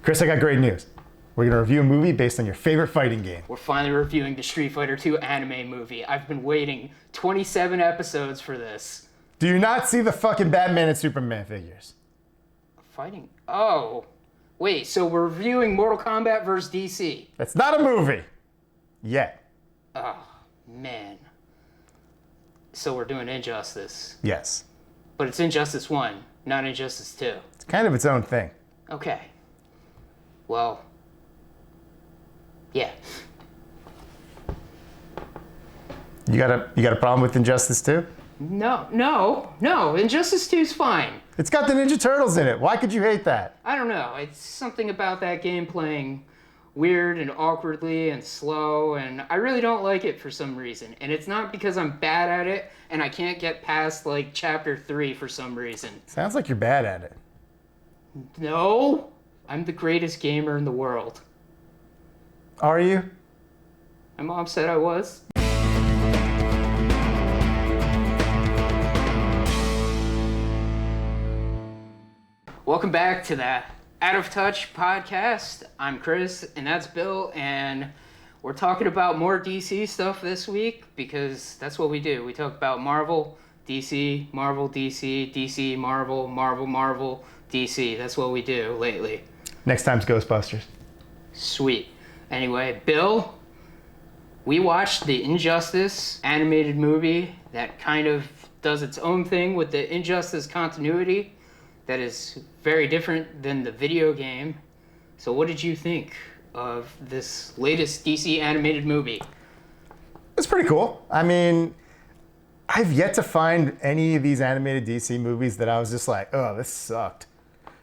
Chris, I got great news. We're going to review a movie based on your favorite fighting game. We're finally reviewing the Street Fighter 2 anime movie. I've been waiting 27 episodes for this. Do you not see the fucking Batman and Superman figures? Fighting? Oh. Wait, so we're reviewing Mortal Kombat vs. DC. That's not a movie. Yet. Oh, man. So we're doing Injustice. Yes. But it's Injustice 1, not Injustice 2. It's kind of its own thing. Okay. Well, yeah. You got a problem with Injustice 2? No. Injustice 2's fine. It's got the Ninja Turtles in it. Why could you hate that? I don't know. It's something about that game playing weird and awkwardly and slow, and I really don't like it for some reason. And it's not because I'm bad at it and I can't get past like chapter 3 for some reason. Sounds like you're bad at it. No, I'm the greatest gamer in the world. Are you? My mom said I was. Welcome back to the Out of Touch podcast. I'm Chris, and that's Bill, and we're talking about more DC stuff this week because that's what we do. We talk about Marvel, DC, Marvel, DC, DC, Marvel, Marvel, Marvel, DC. That's what we do lately. Next time's Ghostbusters. Sweet. Anyway, Bill, we watched the Injustice animated movie that kind of does its own thing with the Injustice continuity that is very different than the video game. So what did you think of this latest DC animated movie? It's pretty cool. I mean, I've yet to find any of these animated DC movies that I was just like, oh, this sucked.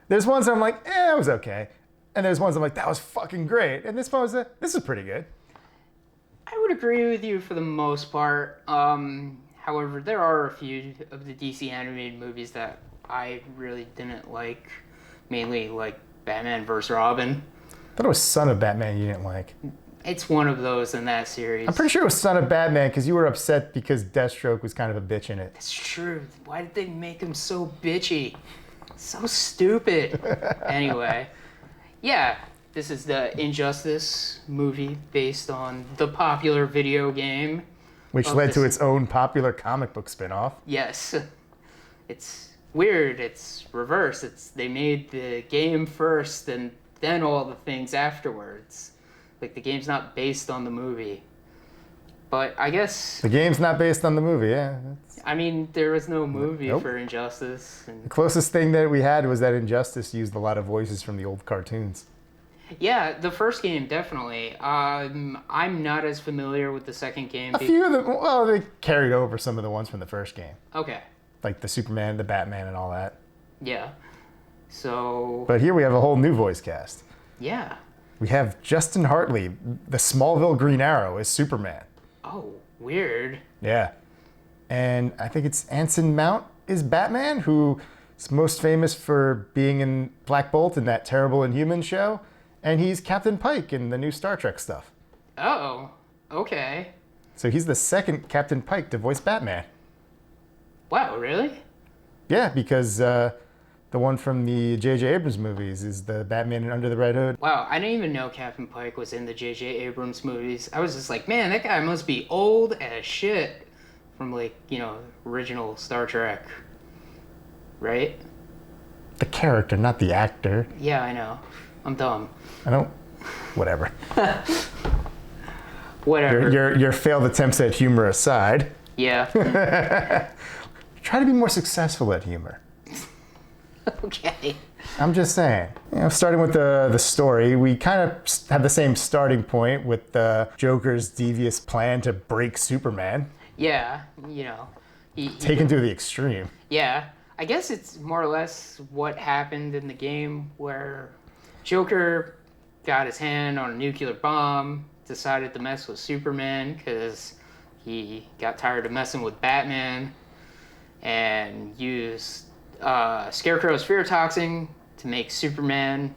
There's ones I'm like, it was okay. And there's ones I'm like, that was fucking great. And this one was, this is pretty good. I would agree with you for the most part. However, there are a few of the DC animated movies that I really didn't like, mainly like Batman vs. Robin. I thought it was Son of Batman you didn't like. It's one of those in that series. I'm pretty sure it was Son of Batman because you were upset because Deathstroke was kind of a bitch in it. That's true. Why did they make him so bitchy? So stupid. Anyway, yeah, this is the Injustice movie based on the popular video game. Which led to its own popular comic book spinoff. Yes. It's weird. It's reverse. They made the game first and then all the things afterwards. Like the game's not based on the movie. But I guess the game's not based on the movie, yeah. I mean, there was no movie Nope. for Injustice. The closest thing that we had was that Injustice used a lot of voices from the old cartoons. Yeah, the first game, definitely. I'm not as familiar with the second game. A few of them, well, they carried over some of the ones from the first game. Okay. Like the Superman, the Batman, and all that. Yeah. So. But here we have a whole new voice cast. Yeah. We have Justin Hartley, the Smallville Green Arrow, as Superman. Oh, weird. Yeah. And I think it's Anson Mount is Batman, who is most famous for being in Black Bolt in that terrible Inhumans show. And he's Captain Pike in the new Star Trek stuff. Oh, okay. So he's the second Captain Pike to voice Batman. Wow, really? Yeah, because the one from the J.J. Abrams movies is the Batman Under the Red Hood. Wow, I didn't even know Captain Pike was in the J.J. Abrams movies. I was just like, man, that guy must be old as shit from, like, original Star Trek. Right? The character, not the actor. Yeah, I know. I'm dumb. Whatever. Whatever. Your failed attempts at humor aside. Yeah. Try to be more successful at humor. Okay. I'm just saying. Starting with the story, we kind of have the same starting point with the Joker's devious plan to break Superman. Yeah, Taken to the extreme. Yeah. I guess it's more or less what happened in the game where Joker got his hand on a nuclear bomb, decided to mess with Superman because he got tired of messing with Batman, and used Scarecrow's fear toxin to make Superman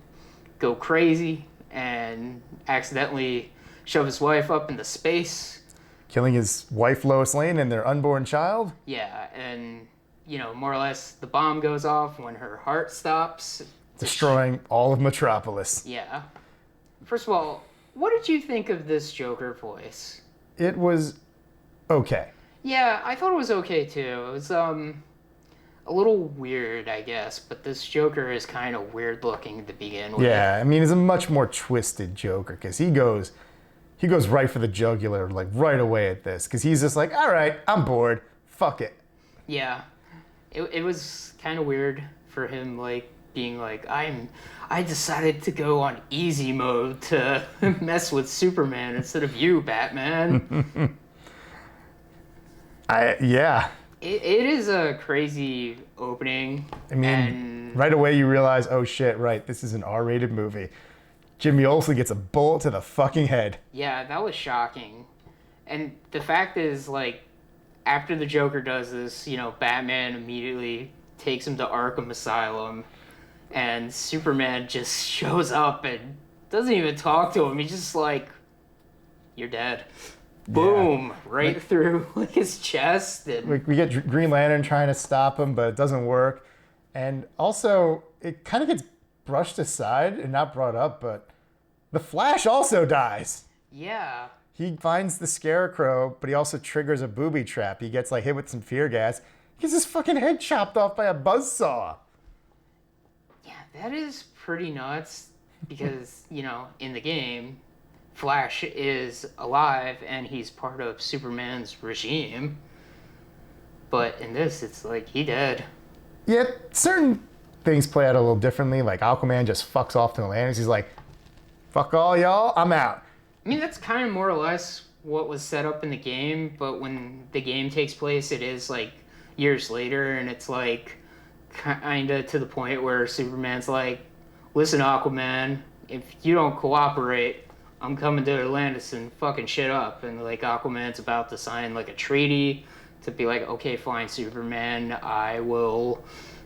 go crazy and accidentally shove his wife up into space. Killing his wife Lois Lane and their unborn child? Yeah, and more or less the bomb goes off when her heart stops. destroying all of Metropolis. Yeah. First of all, what did you think of this Joker voice? It was okay. Yeah, I thought it was okay too. It was a little weird, I guess, but this Joker is kind of weird looking to begin with. Yeah, I mean, he's a much more twisted Joker because he goes right for the jugular, like right away at this, because he's just like, all right, I'm bored, fuck it. Yeah, it was kind of weird for him, like being like, I decided to go on easy mode to mess with Superman instead of you, Batman. Yeah. It is a crazy opening. I mean, right away you realize, oh shit, right, this is an R-rated movie. Jimmy Olsen gets a bullet to the fucking head. Yeah, that was shocking. And the fact is, like, after the Joker does this, Batman immediately takes him to Arkham Asylum, and Superman just shows up and doesn't even talk to him. He's just like, you're dead. Boom, right through his chest. And we get Green Lantern trying to stop him, but it doesn't work. And also, it kind of gets brushed aside and not brought up, but the Flash also dies. Yeah. He finds the Scarecrow, but he also triggers a booby trap. He gets hit with some fear gas. He gets his fucking head chopped off by a buzzsaw. Yeah, that is pretty nuts because, in the game, Flash is alive and he's part of Superman's regime. But in this, it's like he dead. Yeah, certain things play out a little differently. Like Aquaman just fucks off to Atlantis. He's like, fuck all y'all, I'm out. I mean, that's kind of more or less what was set up in the game, but when the game takes place, it is like years later, and it's like kind of to the point where Superman's like, listen, Aquaman, if you don't cooperate, I'm coming to Atlantis and fucking shit up. And like Aquaman's about to sign like a treaty to be like, okay, fine, Superman, I will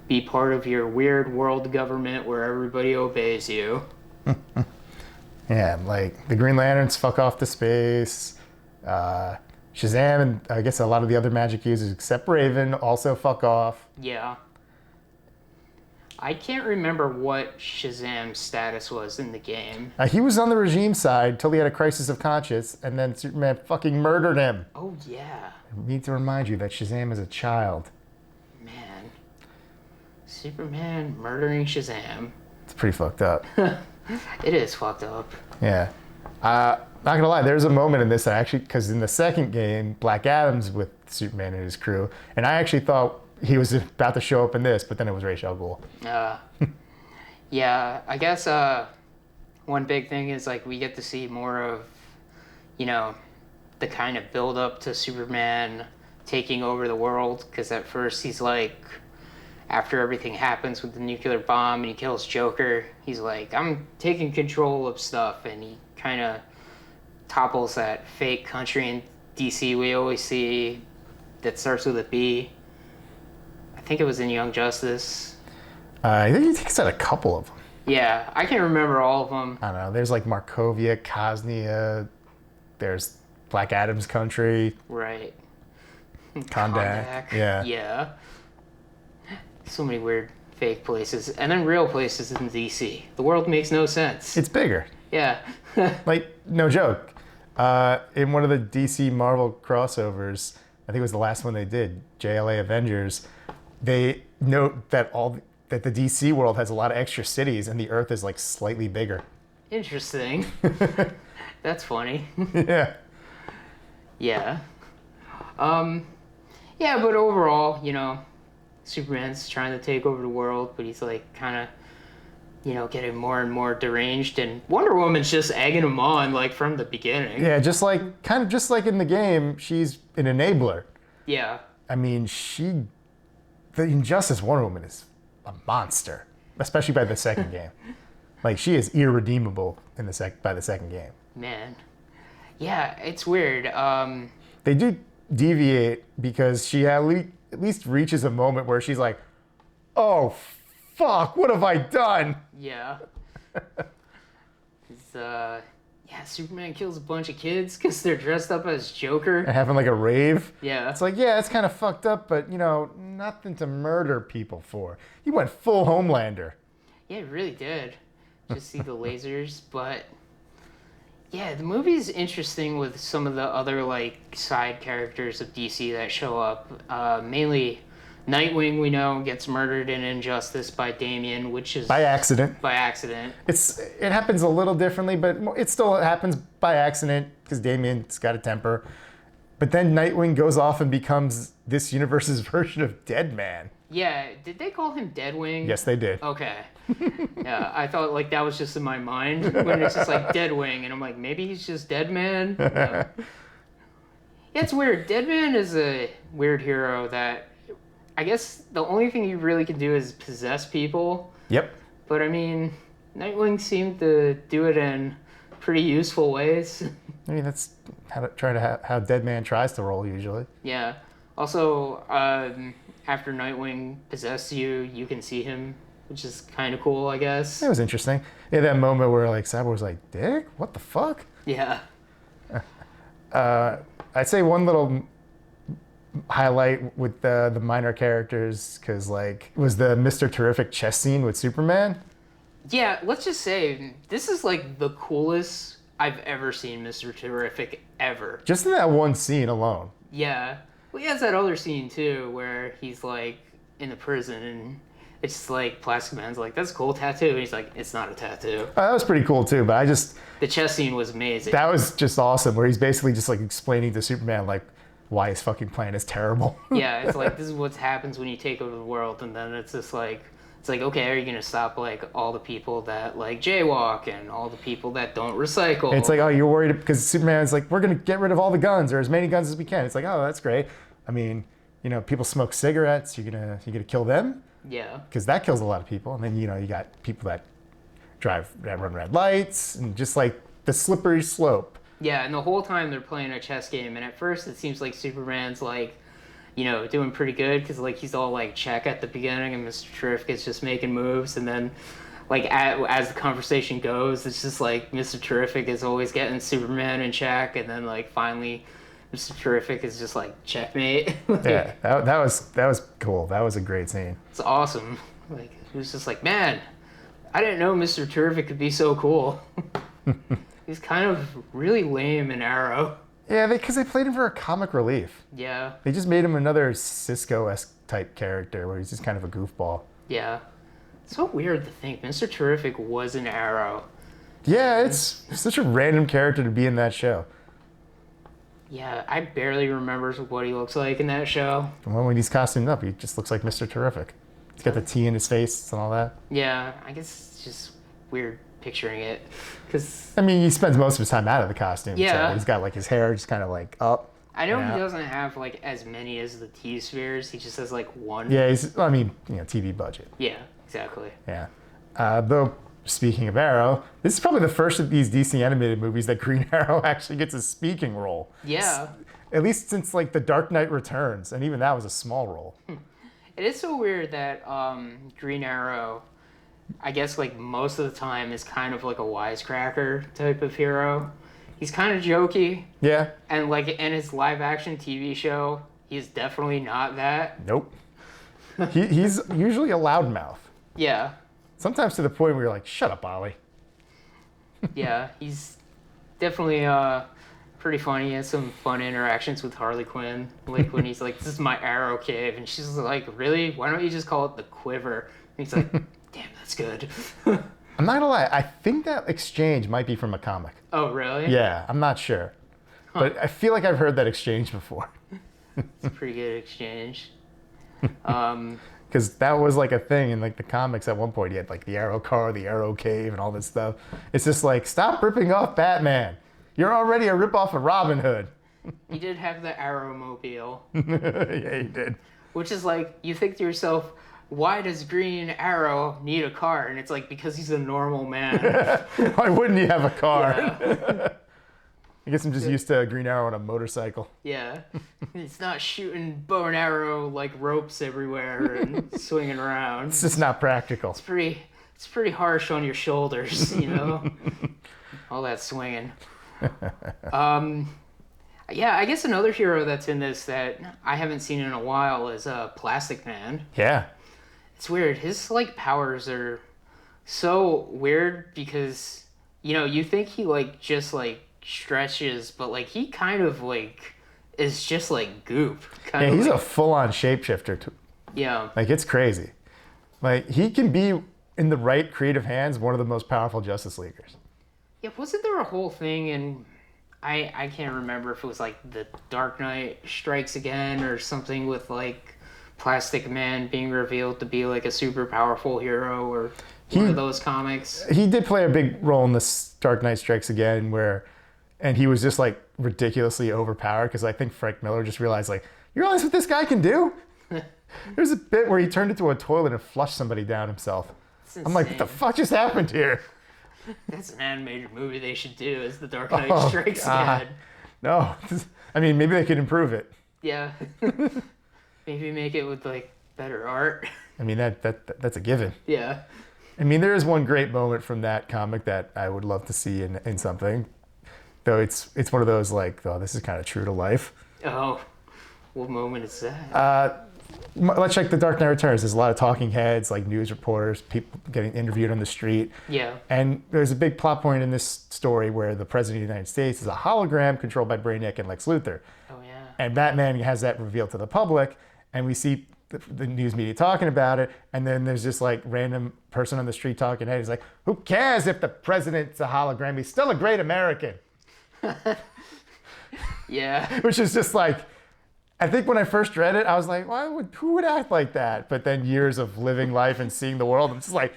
be part of your weird world government where everybody obeys you. Yeah, like the Green Lanterns fuck off to space. Shazam and I guess a lot of the other magic users except Raven also fuck off. Yeah. I can't remember what Shazam's status was in the game. He was on the regime side till he had a crisis of conscience, and then Superman fucking murdered him. Oh, yeah. I need to remind you that Shazam is a child. Man. Superman murdering Shazam. It's pretty fucked up. It is fucked up. Yeah. Not gonna lie, there's a moment in this because in the second game, Black Adam's with Superman and his crew, and I actually thought he was about to show up in this, but then it was Ra's al Ghul. Yeah, I guess one big thing is like we get to see more of, the kind of build up to Superman taking over the world, because at first he's like, after everything happens with the nuclear bomb and he kills Joker, he's like, I'm taking control of stuff, and he kind of topples that fake country in DC we always see that starts with a B. I think it was in Young Justice. I think he takes out a couple of them. Yeah, I can't remember all of them. I don't know. There's like Markovia, Kosnia. There's Black Adam's country. Right. Kondak. Yeah. Yeah. So many weird fake places. And then real places in DC. The world makes no sense. It's bigger. Yeah. Like, no joke. In one of the DC Marvel crossovers, I think it was the last one they did, JLA Avengers, they note that that the DC world has a lot of extra cities and the Earth is like slightly bigger. Interesting. That's funny. Yeah. Yeah. Yeah, but overall, Superman's trying to take over the world, but he's like kind of, getting more and more deranged, and Wonder Woman's just egging him on like from the beginning. Yeah, just like in the game, she's an enabler. Yeah. I mean, the Injustice Wonder Woman is a monster, especially by the second game. Like, she is irredeemable by the second game. Man. Yeah, it's weird. They do deviate because she at least reaches a moment where she's like, oh, fuck, what have I done? Yeah. Superman kills a bunch of kids because they're dressed up as Joker. And having like a rave. Yeah. It's like, yeah, it's kind of fucked up, but, nothing to murder people for. He went full Homelander. Yeah, it really did. Just see the lasers, but yeah, the movie's interesting with some of the other like side characters of DC that show up. Mainly, Nightwing, we know, gets murdered in Injustice by Damian, which is By accident. By accident. It happens a little differently, but it still happens by accident because Damian's got a temper. But then Nightwing goes off and becomes this universe's version of Deadman. Yeah, did they call him Deadwing? Yes, they did. Okay. Yeah, I thought like that was just in my mind when it's just like Deadwing, and I'm like, maybe he's just Deadman. No. Yeah, it's weird. Deadman is a weird hero that I guess the only thing he really can do is possess people. Yep. But I mean, Nightwing seemed to do it in pretty useful ways. I mean, that's how Deadman tries to roll usually. Yeah. Also, after Nightwing possesses you, you can see him, which is kind of cool, I guess. It was interesting. Yeah, that moment where like Cyborg was like, "Dick, what the fuck?" Yeah. I'd say one little highlight with the minor characters, because like, was the Mr. Terrific chess scene with Superman. Yeah, let's just say this is like the coolest I've ever seen Mr. Terrific ever. Just in that one scene alone. Yeah. Well, he has that other scene too where he's like in the prison and it's just like Plastic Man's like, "That's a cool tattoo." And he's like, "It's not a tattoo." That was pretty cool too, but the chess scene was amazing. That was just awesome, where he's basically just like explaining to Superman like why his fucking plan is terrible. Yeah, it's like, this is what happens when you take over the world, and then it's just like, it's like, okay, are you gonna stop like all the people that like jaywalk and all the people that don't recycle? It's like, oh, you're worried because Superman's like, we're gonna get rid of all the guns or as many guns as we can. It's like, oh, that's great. I mean, you know, people smoke cigarettes. You're gonna kill them? Yeah. Because that kills a lot of people. And then you got people that run red lights and just like the slippery slope. Yeah, and the whole time they're playing a chess game, and at first it seems like Superman's like, doing pretty good because like he's all like check at the beginning, and Mr. Terrific is just making moves, and then like as the conversation goes, it's just like Mr. Terrific is always getting Superman in check, and then like finally Mr. Terrific is just like checkmate. Yeah, that was cool. That was a great scene. It's awesome. Like it was just like, man, I didn't know Mr. Terrific could be so cool. He's kind of really lame in Arrow. Yeah, because they played him for a comic relief. Yeah. They just made him another Cisco-esque type character where he's just kind of a goofball. Yeah. It's so weird to think Mr. Terrific was an Arrow. Yeah, it's such a random character to be in that show. Yeah, I barely remember what he looks like in that show. Well, when he's costumed up, he just looks like Mr. Terrific. He's got the T in his face and all that. Yeah, I guess it's just weird picturing it. Cause, I mean, he spends most of his time out of the costume. Yeah. So he's got like his hair just kind of like up. I know he doesn't have like as many as the T-spheres. He just has like one. Yeah, TV budget. Yeah, exactly. Yeah. Though, speaking of Arrow, this is probably the first of these DC animated movies that Green Arrow actually gets a speaking role. Yeah. At least since like The Dark Knight Returns, and even that was a small role. It is so weird that Green Arrow, I guess like most of the time, is kind of like a wisecracker type of hero. He's kind of jokey. Yeah. And like in his live action TV show, he's definitely not that. Nope. He's usually a loudmouth. Yeah. Sometimes to the point where you're like, shut up, Ollie. Yeah, he's definitely pretty funny. He has some fun interactions with Harley Quinn. Like when he's like, "This is my arrow cave," and she's like, "Really? Why don't you just call it the Quiver?" And he's like, "Damn, that's good." I'm not gonna lie, I think that exchange might be from a comic. Oh, really? Yeah, I'm not sure. Huh. But I feel like I've heard that exchange before. It's a pretty good exchange. Because that was like a thing in like the comics at one point. You had like the Arrow car, the Arrow cave, and all this stuff. It's just like, stop ripping off Batman. You're already a ripoff of Robin Hood. He did have the Arrowmobile. Yeah, he did. Which is like, you think to yourself, why does Green Arrow need a car? And it's like, because he's a normal man. Why wouldn't he have a car? Yeah. I guess I'm just used to Green Arrow on a motorcycle. Yeah. It's not shooting bow and arrow like ropes everywhere and swinging around. It's just not practical. It's pretty harsh on your shoulders, all that swinging. Yeah, I guess another hero that's in this that I haven't seen in a while is Plastic Man. Yeah. It's weird. His like powers are so weird because you think he like just like stretches, but like he kind of like is just like goop. Kind Yeah, of he's like, a full-on shapeshifter. yeah. Like, it's crazy. Like, he can be, in the right creative hands, one of the most powerful Justice Leaguers. Yeah, wasn't there a whole thing and I can't remember if it was like the Dark Knight Strikes Again or something with like Plastic Man being revealed to be like a super powerful hero or one of those comics. He did play a big role in this Dark Knight Strikes Again, and he was just like ridiculously overpowered because I think Frank Miller just realized, like, you realize what this guy can do? There's a bit where he turned into a toilet and flushed somebody down himself. I'm like, what the fuck just happened here? That's an animated movie they should do, is The Dark Knight Strikes Again. No. I mean, maybe they could improve it. Yeah. Maybe make it with like better art. I mean, that's a given. Yeah. I mean, there is one great moment from that comic that I would love to see in something. Though it's one of those like, oh, this is kind of true to life. Oh, what moment is that? Let's check The Dark Knight Returns. There's a lot of talking heads, like news reporters, people getting interviewed on the street. Yeah. And there's a big plot point in this story where the President of the United States is a hologram controlled by Brainiac and Lex Luthor. Oh, yeah. And Batman has that revealed to the public, and we see the news media talking about it, and then there's just like random person on the street talking head. He's like, who cares if the president's a hologram? He's still a great American. Yeah. Which is just like, I think when I first read it, I was like, who would act like that? But then years of living life and seeing the world, I'm just like,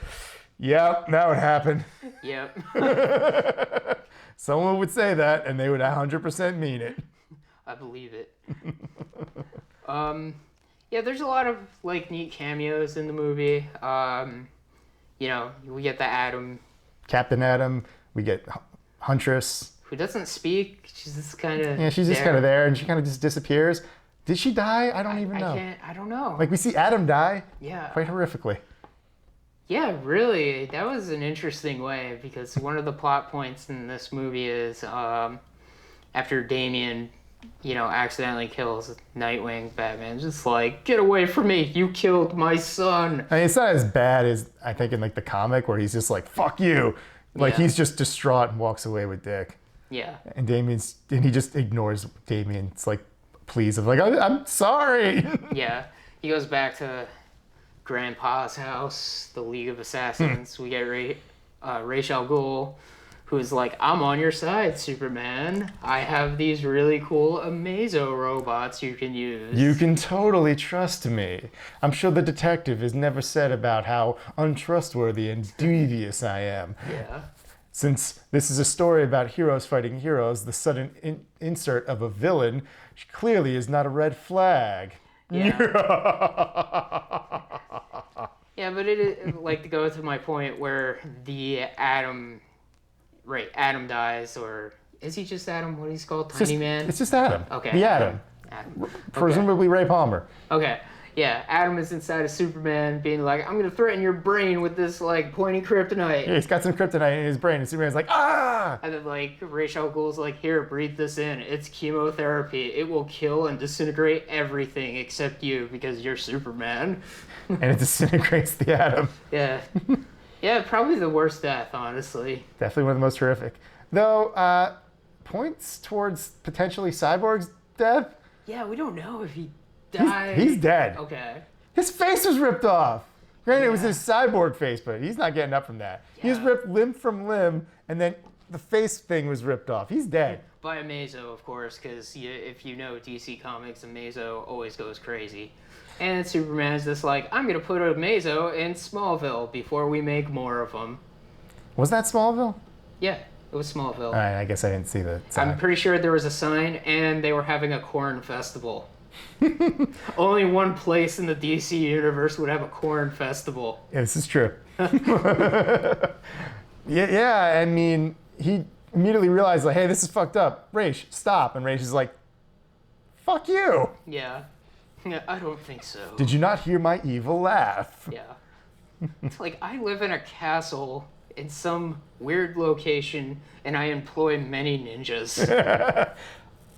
yep, that would happen. Yep. Someone would say that, and they would 100% mean it. I believe it. Yeah, there's a lot of like neat cameos in the movie. We get the Atom, Captain Atom, we get Huntress. who doesn't speak. She's just kind of She's just kind of there, and she kind of just disappears. Did she die? I don't even know. I don't know. Like, we see Adam die Yeah. quite horrifically. Yeah, really. That was an interesting way because one of the plot points in this movie is after Damian, accidentally kills Nightwing, Batman's just like, get away from me, you killed my son. I mean, it's not as bad as I think in like the comic where he's just like, fuck you. Like, he's just distraught and walks away with Dick. Yeah. And he just ignores Damian's like pleas of like, I'm sorry. Yeah. He goes back to Grandpa's house, the League of Assassins. We get Ra's al Ghul, who's like, I'm on your side, Superman. I have these really cool Amazo robots you can use. You can totally trust me. I'm sure the detective has never said about how untrustworthy and devious I am. Yeah. Since this is a story about heroes fighting heroes, the sudden insert of a villain clearly is not a red flag. Yeah. Yeah, but it is, like, to go to my point where the Atom dies, or is he just Atom? What he's called? Tiny Man? It's just Adam. Okay. The Atom. Atom. Presumably Ray Palmer. Okay. Yeah, Atom is inside of Superman being like, I'm going to threaten your brain with this, like, pointy kryptonite. Yeah, he's got some kryptonite in his brain, and Superman's like, ah! And then, like, Ra's al Ghul's like, here, breathe this in. It's chemotherapy. It will kill and disintegrate everything except you because you're Superman. And it disintegrates the Atom. Yeah. Yeah, probably the worst death, honestly. Definitely one of the most horrific. Though, points towards potentially Cyborg's death. Yeah, we don't know if he died. He's dead. Okay. His face was ripped off. Granted, it was his cyborg face, but he's not getting up from that. He was ripped limb from limb, and then the face thing was ripped off. He's dead. By Amazo, of course, because if you know DC Comics, Amazo always goes crazy. And Superman's just like, I'm going to put Amazo in Smallville before we make more of them. Was that Smallville? Yeah, it was Smallville. All right, I guess I didn't see the sign. I'm pretty sure there was a sign, and they were having a corn festival. Only one place in the DC universe would have a corn festival. Yeah, this is true. yeah, I mean, he immediately realized, like, hey, this is fucked up. Raish, stop. And Raish is like, fuck you. Yeah. I don't think so. Did you not hear my evil laugh? Yeah. It's like, I live in a castle in some weird location, and I employ many ninjas.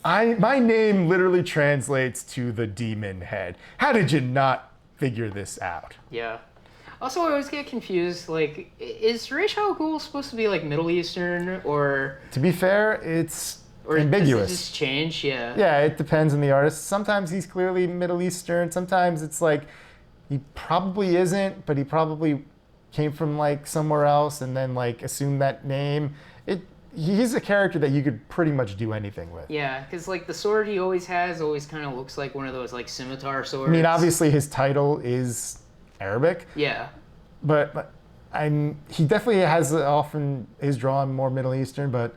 My name literally translates to the demon head. How did you not figure this out? Yeah. Also, I always get confused. Like, is Ra's al Ghul supposed to be like Middle Eastern or To be fair, it's or ambiguous. does it just change? Yeah. Yeah, it depends on the artist. Sometimes he's clearly Middle Eastern. Sometimes it's like he probably isn't, but he probably came from like somewhere else and then like assumed that name. He's a character that you could pretty much do anything with. Yeah, because like the sword he always has always kind of looks like one of those like scimitar swords. I mean, obviously his title is Arabic, Yeah. but he definitely has often is drawn more Middle Eastern. But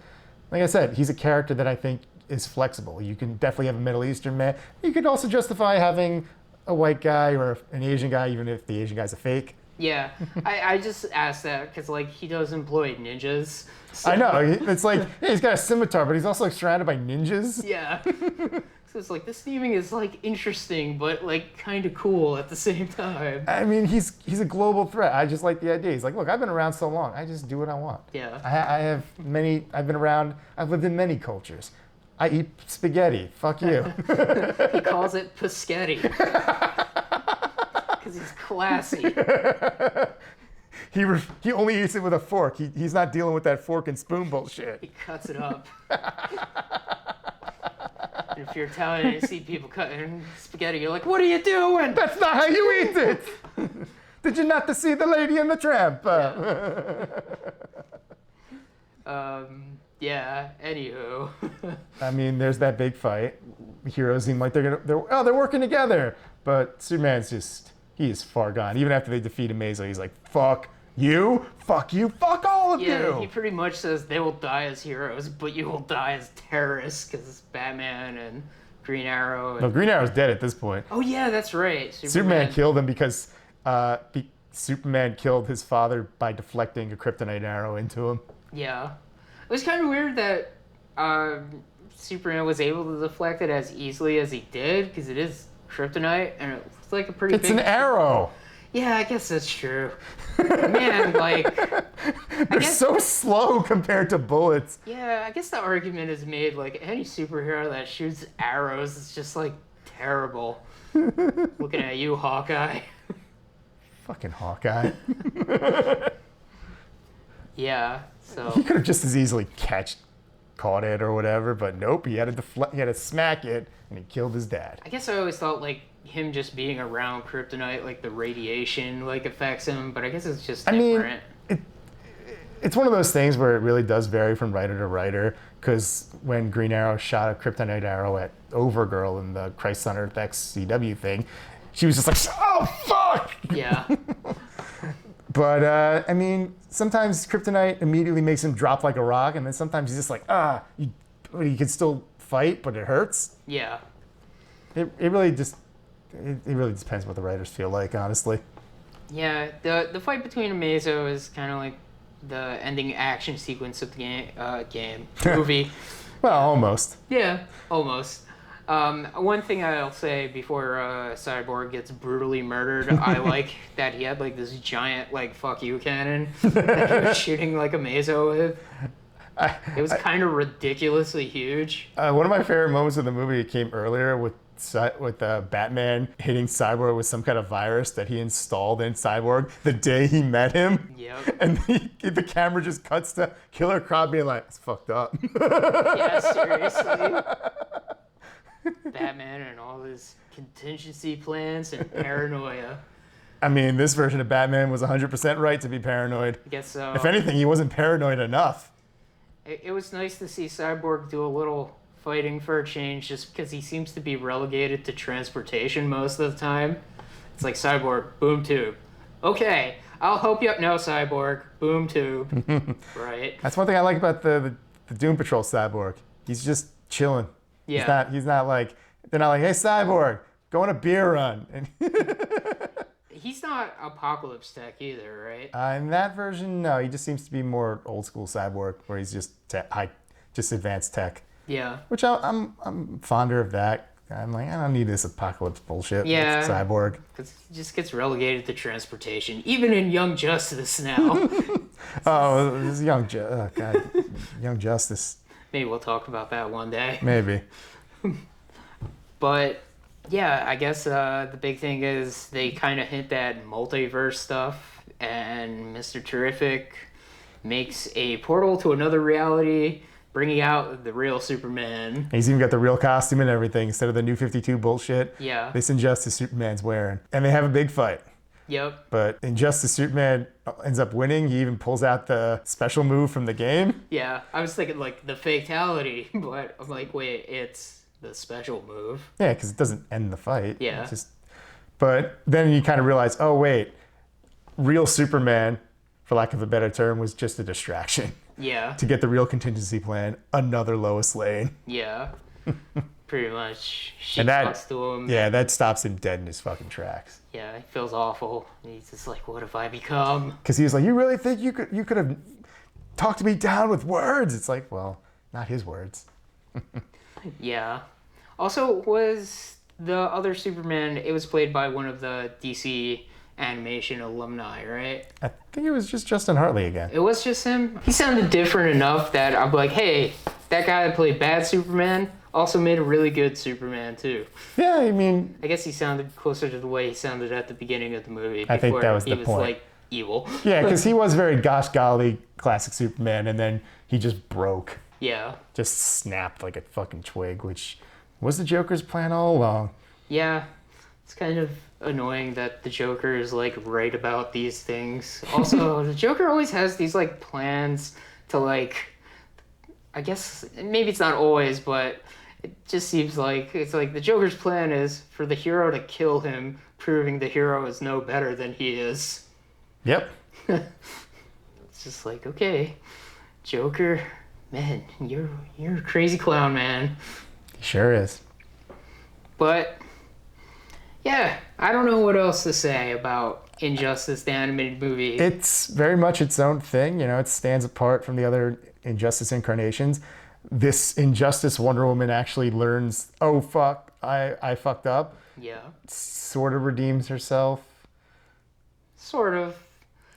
like I said, he's a character that I think is flexible. You can definitely have a Middle Eastern man. You could also justify having a white guy or an Asian guy, even if the Asian guy's a fake. Yeah, I just asked that because like he does employ ninjas. So, I know. It's like, hey, he's got a scimitar, but he's also like, surrounded by ninjas. Yeah. So it's like this theming is like interesting, but like kind of cool at the same time. I mean, he's a global threat. I just like the idea. He's like, look, I've been around so long. I just do what I want. Yeah. I have many. I've been around. I've lived in many cultures. I eat spaghetti. Fuck you. He calls it Paschetti. Because he's classy. He only eats it with a fork. He's not dealing with that fork and spoon bullshit. He cuts it up. And if you're Italian and you see people cutting spaghetti, you're like, what are you doing? That's not how you eat it. Did you not see the Lady and the Tramp? Yeah, anywho. I mean, there's that big fight. Heroes seem like they're working together, but Superman's he is far gone. Even after they defeat Amazo, he's like, fuck you, fuck all of Yeah, you. he pretty much says they will die as heroes, but you will die as terrorists because it's Batman and Green Arrow. And... No, Green Arrow's dead at this point. Oh yeah, that's right. Superman killed him because Superman killed his father by deflecting a kryptonite arrow into him. Yeah. It was kind of weird that Superman was able to deflect it as easily as he did, because it is kryptonite, and it looks like a pretty It's an arrow. Yeah, I guess that's true. Man, like... They're so slow compared to bullets. Yeah, I guess the argument is made, like, any superhero that shoots arrows is just, like, terrible. Looking at you, Hawkeye. Fucking Hawkeye. Yeah, so... He could have just as easily caught it or whatever, but nope, he had to smack it, and he killed his dad. I guess I always thought, like, him just being around kryptonite, like, the radiation, like, affects him, but I guess it's just different. I mean, it's one of those things where it really does vary from writer to writer, because when Green Arrow shot a kryptonite arrow at Overgirl in the Christ on Earth X CW thing, she was just like, oh, fuck! Yeah. But, I mean, sometimes kryptonite immediately makes him drop like a rock, and then sometimes he's just like, you can still fight, but it hurts. Yeah. It really depends what the writers feel like, honestly. Yeah, the fight between Amazo is kind of like the ending action sequence of the movie. Well, almost. Yeah, almost. One thing I'll say before Cyborg gets brutally murdered, I like that he had like this giant like fuck you cannon that he was shooting like Amazo with. It was kind of ridiculously huge. One of my favorite moments of the movie came earlier with Batman hitting Cyborg with some kind of virus that he installed in Cyborg the day he met him. Yep. And the camera just cuts to Killer Croc being like, it's fucked up. Yeah, seriously. Batman and all his contingency plans and paranoia. I mean, this version of Batman was 100% right to be paranoid. I guess so. If anything, he wasn't paranoid enough. It was nice to see Cyborg do a little fighting for a change, just because he seems to be relegated to transportation most of the time. It's like, Cyborg, boom tube. Okay, I'll help you up. No, Cyborg, boom tube. Right? That's one thing I like about the Doom Patrol Cyborg. He's just chilling. Yeah. He's not like, they're not like, hey, Cyborg, go on a beer run. And He's not Apocalypse Tech either, right? in that version, no. He just seems to be more old school Cyborg, where he's just just advanced tech. Yeah. Which I'm fonder of that. I'm like, I don't need this apocalypse bullshit with Cyborg. Because he just gets relegated to transportation, even in Young Justice now. Oh, this is Young Justice. Maybe we'll talk about that one day. Maybe. But yeah, I guess the big thing is they kind of hint at multiverse stuff and Mr. Terrific makes a portal to another reality, bringing out the real Superman. He's even got the real costume and everything instead of the New 52 bullshit. Yeah. This Injustice Superman's wearing. And they have a big fight. Yep. But Injustice Superman ends up winning. He even pulls out the special move from the game. Yeah, I was thinking like the fatality, but I'm like, wait, it's the special move. Yeah, because it doesn't end the fight. Yeah. It's just... But then you kind of realize, oh, wait, real Superman, for lack of a better term, was just a distraction. Yeah. To get the real contingency plan, another Lois Lane. Yeah. Pretty much. She And that- talks to him. Yeah, that stops him dead in his fucking tracks. Yeah, he feels awful. And he's just like, what have I become? Because he was like, you really think you could have talked me down with words? It's like, well, not his words. Yeah. Also, was the other Superman, it was played by one of the DC animation alumni, right? I think it was just Justin Hartley again. It was just him. He sounded different enough that I'm like, hey, that guy that played bad Superman also made a really good Superman too. Yeah, I mean, I guess he sounded closer to the way he sounded at the beginning of the movie. I think that was he the was point. like evil. yeah, because he was very gosh golly classic Superman, and then he just broke. Yeah. Just snapped like a fucking twig, which was the Joker's plan all along. Yeah. It's kind of annoying that the Joker is like right about these things. Also, the Joker always has these like plans to like, I guess maybe it's not always, but it just seems like it's like the Joker's plan is for the hero to kill him, proving the hero is no better than he is. Yep. It's just like, okay, Joker, man, you're a crazy clown, man. He sure is. But yeah, I don't know what else to say about Injustice, the animated movie. It's very much its own thing. You know, it stands apart from the other Injustice incarnations. This Injustice Wonder Woman actually learns, oh, fuck, I fucked up. Yeah. Sort of redeems herself. Sort of.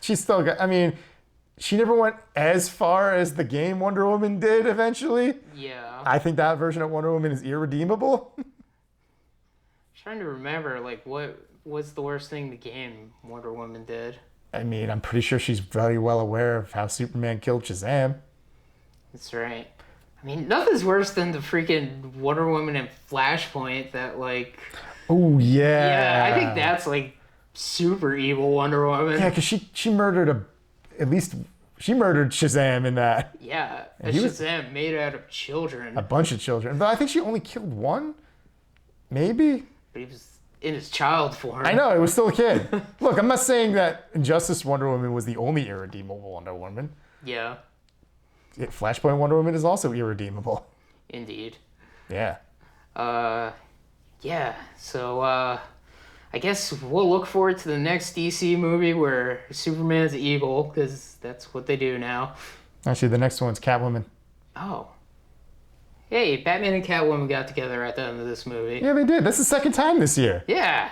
She's still got, I mean, she never went as far as the game Wonder Woman did eventually. Yeah. I think that version of Wonder Woman is irredeemable. Trying to remember, like, what was the worst thing the game Wonder Woman did? I mean, I'm pretty sure she's very well aware of how Superman killed Shazam. That's right. I mean, nothing's worse than the freaking Wonder Woman and Flashpoint that, like... Oh, yeah. Yeah, I think that's, like, super evil Wonder Woman. Yeah, because she murdered she murdered Shazam in that. Yeah, And he was- Shazam made out of children. A bunch of children. But I think she only killed one? Maybe? But he was in his child form. I know, it was still a kid. Look, I'm not saying that Injustice Wonder Woman was the only irredeemable Wonder Woman. Yeah, Flashpoint Wonder Woman is also irredeemable. indeed. Yeah. Yeah, so, I guess we'll look forward to the next DC movie where Superman's evil, because that's what they do now. Actually, the next one's Catwoman. Oh. Hey, Batman and Catwoman got together at the end of this movie. Yeah, they did. That's the second time this year. Yeah,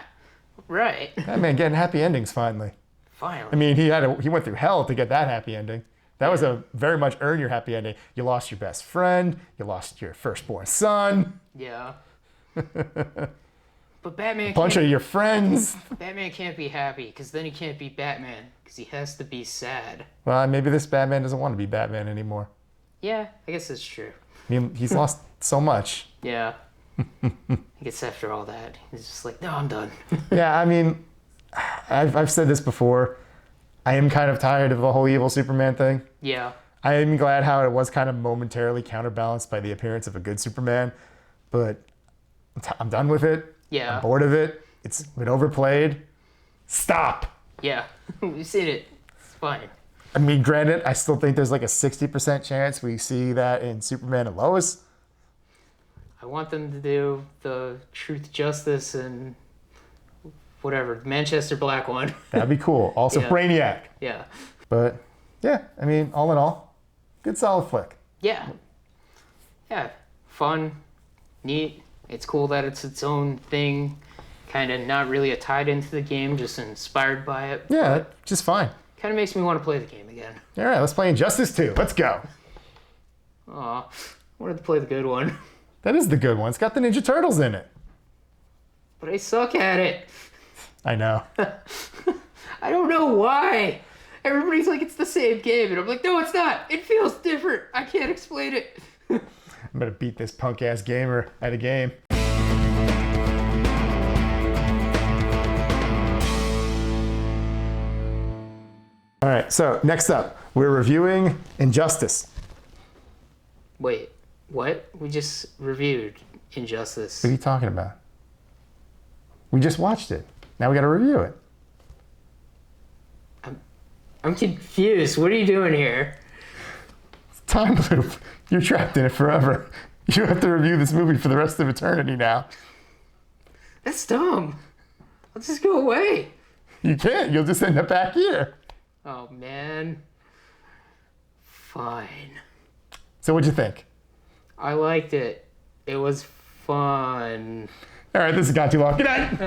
right. Batman getting happy endings finally. Finally. I mean, he went through hell to get that happy ending. That was a very much earn your happy ending. You lost your best friend. You lost your firstborn son. Yeah. But Batman Bunch can't, of your friends. Batman can't be happy, because then he can't be Batman, because he has to be sad. Well, maybe this Batman doesn't want to be Batman anymore. Yeah, I guess that's true. I mean, he's lost so much. Yeah. I guess after all that, he's just like, no, I'm done. Yeah, I mean, I've said this before. I am kind of tired of the whole evil Superman thing. Yeah. I am glad how it was kind of momentarily counterbalanced by the appearance of a good Superman, but I'm done with it. Yeah. I'm bored of it. It's been overplayed. Stop. Yeah. We've seen it. It's fine. I mean, granted, I still think there's like a 60% chance we see that in Superman and Lois. I want them to do the Truth, Justice, and whatever, Manchester Black one. That'd be cool. Also, Yeah. Brainiac. Yeah. But yeah, I mean, all in all, good solid flick. Yeah. Yeah. Fun. Neat. It's cool that it's its own thing. Kind of not really tied into the game, just inspired by it. Yeah, just fine. Kind of makes me want to play the game again. All right, let's play Injustice 2. Let's go. Aw. Wanted to play the good one. That is the good one. It's got the Ninja Turtles in it. But I suck at it. I know. I don't know why. Everybody's like, it's the same game. And I'm like, no, it's not. It feels different. I can't explain it. I'm gonna beat this punk ass gamer at a game. All right, so next up, we're reviewing Injustice. Wait, what? We just reviewed Injustice. What are you talking about? We just watched it. Now we gotta review it. I'm confused. What are you doing here? Time loop. You're trapped in it forever. You have to review this movie for the rest of eternity now. That's dumb. I'll just go away. You can't. You'll just end up back here. Oh, man. Fine. So what'd you think? I liked it. It was fun. All right, this has got too long. Good night.